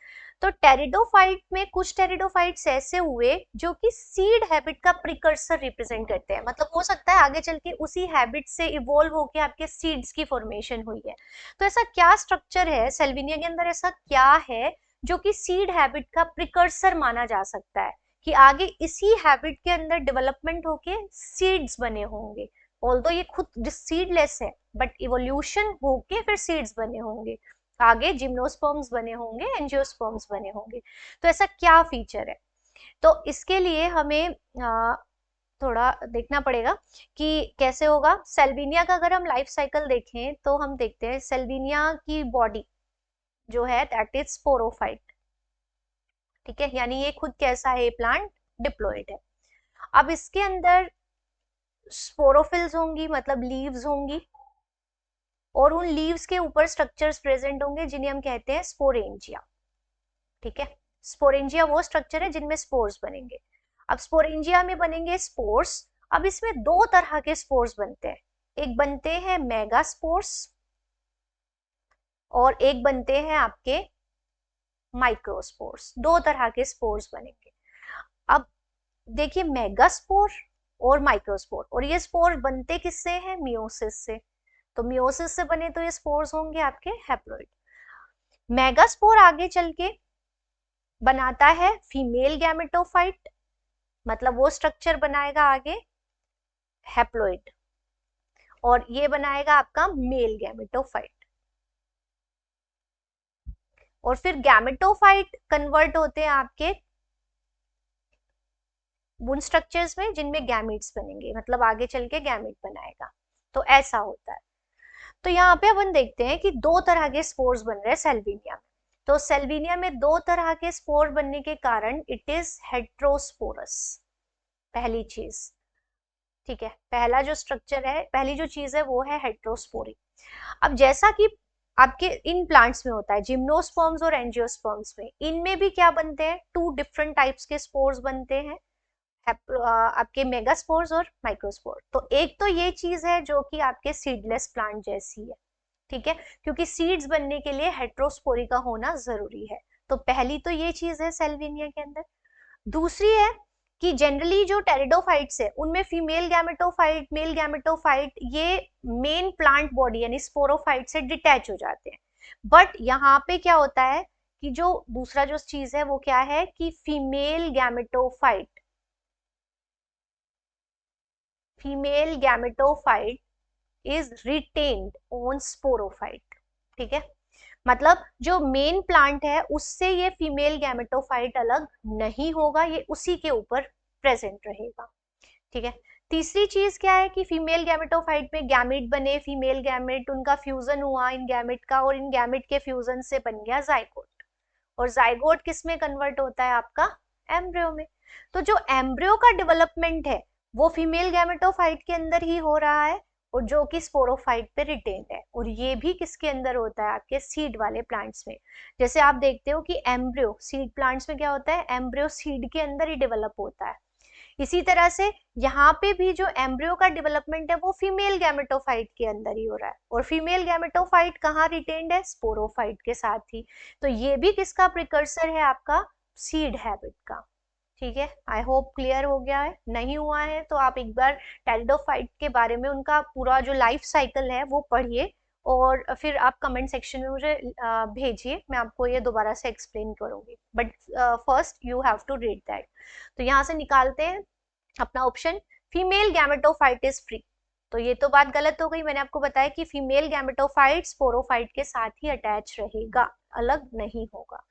तो टेरिडोफाइट में कुछ टेरिडोफाइट्स ऐसे हुए जो कि सीड हैबिट का प्रिकर्सर रिप्रेजेंट करते हैं, मतलब हो सकता है आगे चल के उसी हैबिट से इवोल्व होके आपके सीड्स की फॉर्मेशन हुई है। तो ऐसा क्या स्ट्रक्चर है सेल्विनिया के अंदर, ऐसा क्या है जो कि सीड हैबिट का प्रिकर्सर माना जा सकता है कि आगे इसी हैबिट के अंदर डेवलपमेंट होके सीड्स बने होंगे। ऑल्दो ये खुद सीडलेस है, बट इवोल्यूशन होके फिर सीड्स बने होंगे, आगे जिम्नोस्पर्म्स बने होंगे, एंजियोस्पर्म्स बने होंगे। तो ऐसा क्या फीचर है, तो इसके लिए हमें थोड़ा देखना पड़ेगा कि कैसे होगा। सेल्विनिया का अगर हम लाइफ साइकिल देखें तो हम देखते हैं सेल्विनिया की बॉडी जो है दैट इज स्पोरोफाइट। ठीक है, यानी ये खुद कैसा है, प्लांट डिप्लॉइड है। अब इसके अंदर स्पोरोफिल्स होंगी, मतलब लीव्स होंगी, और उन लीव्स के ऊपर स्ट्रक्चर्स प्रेजेंट होंगे जिन्हें हम कहते हैं स्पोरेंजिया। ठीक है, स्पोरेंजिया वो स्ट्रक्चर है जिनमें स्पोर्स बनेंगे। अब स्पोरेंजिया में बनेंगे स्पोर्स। अब इसमें दो तरह के स्पोर्स बनते हैं, एक बनते हैं मेगास्पोर्स और एक बनते हैं आपके माइक्रोस्पोर्स। दो तरह के स्पोर्स बनेंगे। अब देखिए मेगास्पोर और माइक्रोस्पोर, और ये स्पोर बनते किससे हैं, मियोसिस से। तो मियोसिस से बने तो ये स्पोर्स होंगे आपके हैप्लॉइड। मेगास्पोर आगे चल के बनाता है फीमेल गैमेटोफाइट, मतलब वो स्ट्रक्चर बनाएगा आगे हैप्लॉइड, और ये बनाएगा आपका मेल गैमेटोफाइट। और फिर गैमेटोफाइट कन्वर्ट होते हैं आपके उन स्ट्रक्चर्स में जिनमें गैमेट्स बनेंगे, मतलब आगे चल के गैमेट बनाएगा। तो ऐसा होता है। तो यहाँ पे अपन देखते हैं कि दो तरह के स्पोर्स बन रहे हैं सेल्विनिया में। तो सेल्विनिया में दो तरह के स्पोर बनने के कारण इट इज हेट्रोस्पोरस, पहली चीज। ठीक है, पहला जो स्ट्रक्चर है, पहली जो चीज है वो है हेट्रोस्पोरी। अब जैसा कि आपके इन प्लांट्स में होता है जिम्नोस्पर्म्स और एंजियोस्पर्म्स में, इनमें भी क्या बनते हैं, टू डिफरेंट टाइप्स के स्पोर्स बनते हैं, आपके मेगास्पोर्स और माइक्रोस्पोर। तो एक तो ये चीज है जो कि आपके सीडलेस प्लांट जैसी है। ठीक है, क्योंकि सीड्स बनने के लिए हेट्रोस्पोरी का होना जरूरी है। तो पहली तो ये चीज है सेल्विनिया के अंदर। दूसरी है कि जनरली जो टेरिडोफाइट्स है उनमें फीमेल गैमेटोफाइट, मेल गैमेटोफाइट ये मेन प्लांट बॉडी यानी स्पोरोफाइट से डिटैच हो जाते हैं। बट यहाँ पे क्या होता है कि जो दूसरा जो चीज है वो क्या है कि female gametophyte is retained on sporophyte. ठीक है, मतलब जो मेन प्लांट है उससे ये फीमेल गैमेटोफाइट अलग नहीं होगा, ये उसी के ऊपर प्रेजेंट रहेगा। ठीक है, तीसरी चीज क्या है कि फीमेल गैमेटोफाइट में गैमेट बने, फीमेल गैमेट, उनका फ्यूजन हुआ इन गैमेट का, और इन गैमेट के फ्यूजन से बन गया जाइगोट, और जाइगोट किस में कन्वर्ट होता है, आपका एम्ब्रियो में। तो जो एम्ब्रियो का डेवलपमेंट है वो फीमेल गैमेटोफाइट के अंदर ही हो रहा है, और जो कि स्पोरोफाइट पे रिटेन्ड है, और ये भी किसके अंदर होता है, आपके सीड वाले प्लांट्स में। जैसे आप देखते हो कि एम्ब्रियो सीड प्लांट्स में क्या होता है, एम्ब्रियो सीड के अंदर ही डेवलप होता है। इसी तरह से यहाँ पे भी जो एम्ब्रियो का डेवलपमेंट है वो फीमेल गैमेटोफाइट के अंदर ही हो रहा है, और फीमेल गैमेटोफाइट कहाँ रिटेन्ड है, स्पोरोफाइट के साथ ही। तो ये भी किसका प्रिकर्सर है, आपका सीड हैबिट का। ठीक है, आई होप क्लियर हो गया है। नहीं हुआ है तो आप एक बार टेरिडोफाइट के बारे में उनका पूरा जो लाइफ साइकिल है वो पढ़िए, और फिर आप कमेंट सेक्शन में मुझे भेजिए, मैं आपको ये दोबारा से एक्सप्लेन करूंगी, but first you have to read that. तो यहाँ से निकालते हैं अपना option, female gametophyte is free. तो ये तो बात गलत हो गई, मैंने आपको बताया कि फीमेल गैमेटोफाइट स्पोरोफाइट के साथ ही अटैच रहेगा, अलग नहीं होगा।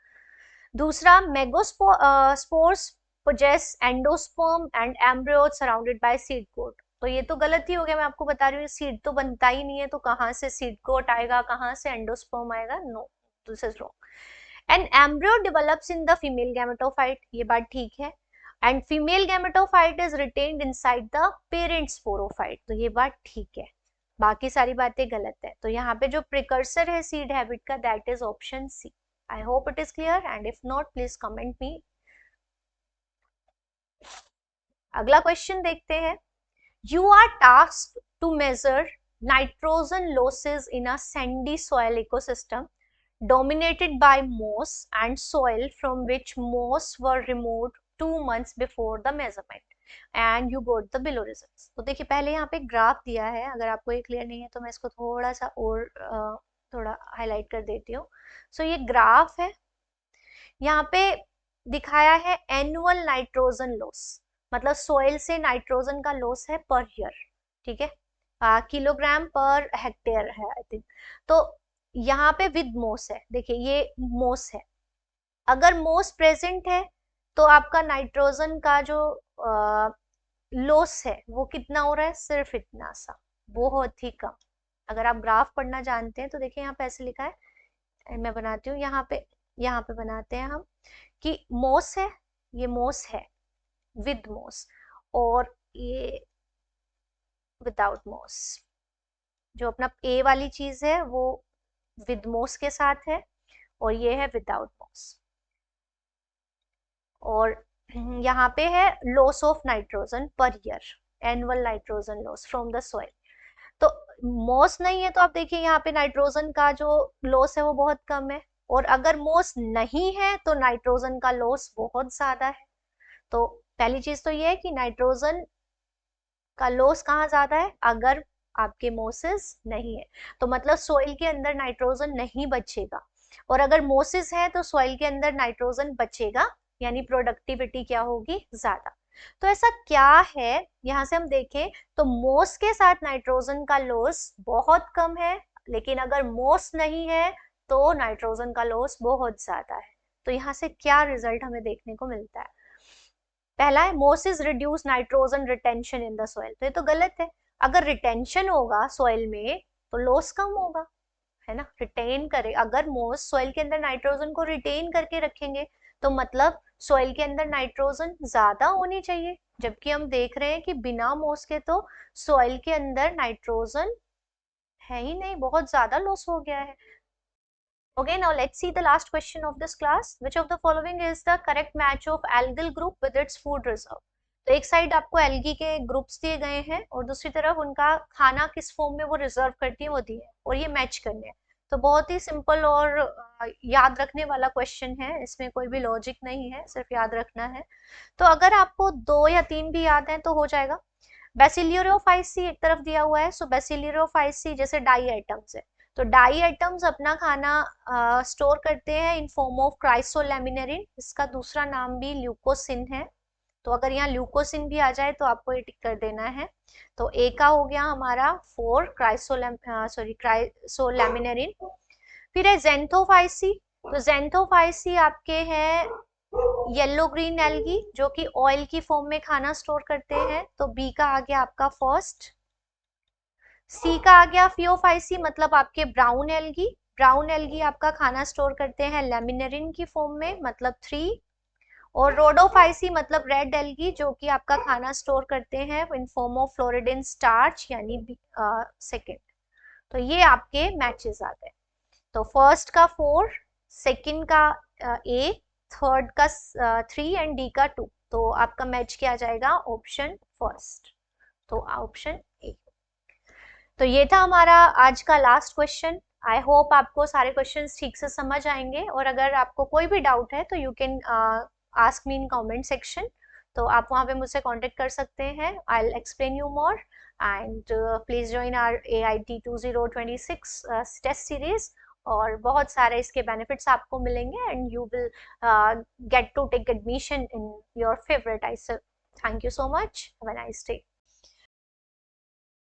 दूसरा, मेगोस्पोर्स possess endosperm and embryo surrounded by seed coat। तो ये तो गलत ही हो गया, मैं आपको बता रही हूँ, सीड तो बनता ही नहीं है, तो कहाँ से सीड कोट आएगा, कहाँ से एंडोस्पर्म आएगा? No, this is wrong. An embryo develops in the female gametophyte, ये बात ठीक है, and female gametophyte is retained inside the parent sporophyte, तो ये बात ठीक है। बाकी सारी बातें गलत है, तो यहाँ पे जो प्रिकर्सर है सीड हैबिट का, that is option C. I hope it is clear, and if not please comment me. अगला क्वेश्चन देखते हैं। You are tasked to measure nitrogen losses in a sandy soil ecosystem dominated by moss and soil from which moss were removed 2 months before the measurement and you got the below results। तो देखिए पहले यहाँ पे graph दिया है, अगर आपको ये क्लियर नहीं है तो मैं इसको थोड़ा सा और थोड़ा हाईलाइट कर देती हूँ। सो ये ग्राफ है, यहाँ पे दिखाया है एनुअल नाइट्रोजन लॉस, मतलब सोइल से नाइट्रोजन का लॉस है पर ईयर, ठीक है, किलोग्राम पर हेक्टेयर है आई थिंक। तो यहाँ पे विद मोस है, देखिए ये मोस है, अगर मोस प्रेजेंट है तो आपका नाइट्रोजन का जो लॉस है वो कितना हो रहा है? सिर्फ इतना सा, बहुत ही कम। अगर आप ग्राफ पढ़ना जानते हैं तो देखिए यहाँ पे ऐसे लिखा है, मैं बनाती हूँ यहाँ पे बनाते हैं हम कि मोस है, ये मोस है विद मोस, और ये विदाउट मोस। जो अपना ए वाली चीज है वो विद मोस के साथ है, और ये है विदाउट मोस। और यहाँ पे है loss of nitrogen per year, annual nitrogen loss from the soil. तो मोस नहीं है तो आप देखिए यहाँ पे नाइट्रोजन का जो लॉस है वो बहुत कम है, और अगर मोस नहीं है तो नाइट्रोजन का लॉस बहुत ज्यादा है। तो पहली चीज तो ये है कि नाइट्रोजन का लॉस कहाँ ज्यादा है? अगर आपके मोसिस नहीं है तो मतलब सॉइल के अंदर नाइट्रोजन नहीं बचेगा, और अगर मोसिस है तो सॉइल के अंदर नाइट्रोजन बचेगा, यानी प्रोडक्टिविटी क्या होगी? ज्यादा। तो ऐसा क्या है, यहाँ से हम देखें तो मोस के साथ नाइट्रोजन का लॉस बहुत कम है, लेकिन अगर मोस नहीं है तो नाइट्रोजन का लॉस बहुत ज्यादा है। तो यहाँ से क्या रिजल्ट हमें देखने को मिलता है? पहला है mosses reduce nitrogen retention in the soil, तो ये तो गलत है। अगर रिटेंशन होगा सॉइल में तो लॉस कम होगा, है ना, रिटेन करे। अगर मोस सॉइल के अंदर नाइट्रोजन को रिटेन करके रखेंगे तो मतलब सॉइल के अंदर नाइट्रोजन ज्यादा होनी चाहिए, जबकि हम देख रहे हैं कि बिना मोस के तो सॉइल के अंदर नाइट्रोजन है ही नहीं, बहुत ज्यादा लॉस हो गया है। Okay, now let's see the last question of this class. Which of the following is the correct match of algal group with its food reserve? तो एक साइड आपको एल्गी के ग्रुप्स दिए गए हैं और दूसरी तरफ उनका खाना किस फॉर्म में वो रिजर्व करती है वो दिए है, और ये मैच करने हैं। तो बहुत ही सिंपल और याद रखने वाला क्वेश्चन है, इसमें कोई भी लॉजिक नहीं है, सिर्फ याद रखना है। तो अगर आपको 2 या 3 भी याद है तो हो जाएगा। बेसिलियोफाइसी एक तरफ दिया हुआ है, सो बेसिलियोफाइसी जैसे डाई आइटम्स है, तो डाई आइटम्स अपना खाना स्टोर करते हैं इन फॉर्म ऑफ क्राइसोलैमिनेरिन, इसका दूसरा नाम भी ल्यूकोसिन है। तो अगर यहाँ ल्यूकोसिन भी आ जाए तो आपको ये टिक कर देना है। तो ए का हो गया हमारा 4 क्राइसोलैमिनेरिन। फिर है जेंथोफाइसी, तो जेंथोफाइसी आपके हैं येलो ग्रीन एल्गी जो कि ऑयल की फॉर्म में खाना स्टोर करते हैं, तो बी का आ गया आपका फर्स्ट। सी का आ गया फियोफाइसी, मतलब आपके ब्राउन एल्गी, ब्राउन एल्गी आपका खाना स्टोर करते हैं लेमिनेरिन की फॉर्म में, मतलब 3। और रोडोफाइसी मतलब रेड एल्गी जो कि आपका खाना स्टोर करते हैं इन फॉर्म ऑफ फ्लोरिडिन स्टार्च, यानी सेकेंड। तो ये आपके मैचेस आ गए। तो फर्स्ट का 4, सेकंड का ए, थर्ड का 3 एंड डी का 2, तो आपका मैच क्या जाएगा? ऑप्शन फर्स्ट, तो ऑप्शन ए। तो ये था हमारा आज का लास्ट क्वेश्चन। आई होप आपको सारे क्वेश्चंस ठीक से समझ आएंगे, और अगर आपको कोई भी डाउट है तो you can ask me in comment section, तो आप वहाँ पे मुझसे कांटेक्ट कर सकते हैं। I will explain you more, and please join our AIT 2026 test series, और बहुत सारे इसके बेनिफिट्स आपको मिलेंगे, and you will get to take admission in your favourite IISER. Thank you so much, have a nice day.